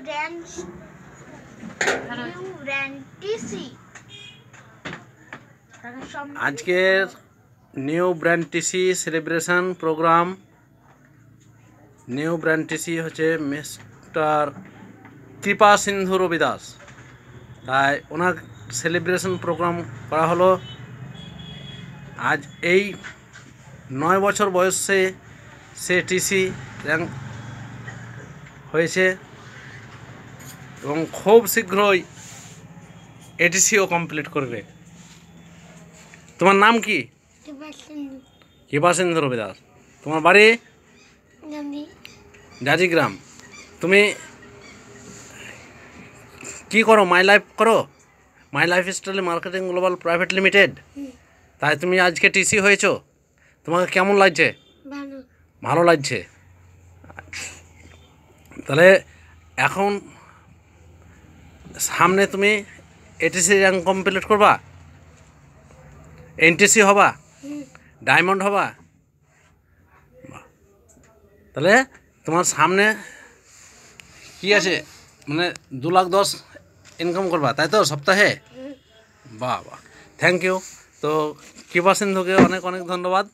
Brand new brand TC আজকের new brand TC celebration program. New brand TC হচ্ছে mister Kripa Sindhu রবি দাস, তাই ওনার celebration programme করা হলো। আজ এই 9 বছর বয়সে সে টিসি র্যাঙ্ক হয়েছে এবং খুব শীঘ্রই এটিসিও কমপ্লিট করবে। তোমার নাম কি? কৃপা সিন্ধু রবি দাস। তোমার বাড়ি জাজিগ্রাম। তুমি কি করো? মাই লাইফ করো, my life style marketing global private limited. তাই তুমি আজকে টিসি হয়েছো, তোমাকে কেমন লাগছে? ভালো লাগছে। তাহলে এখন সামনে তুমি এটিসি র্যাঙ্ক কমপ্লিট করবা, এনটিসি হবা, ডায়মন্ড হবা। তাহলে তোমার সামনে কি আছে, মানে 2,10,000 ইনকাম করবা, তাই তো সপ্তাহে? বাহ বাহ, থ্যাংক ইউ। তো কৃপা সিন্ধুকে অনেক অনেক ধন্যবাদ।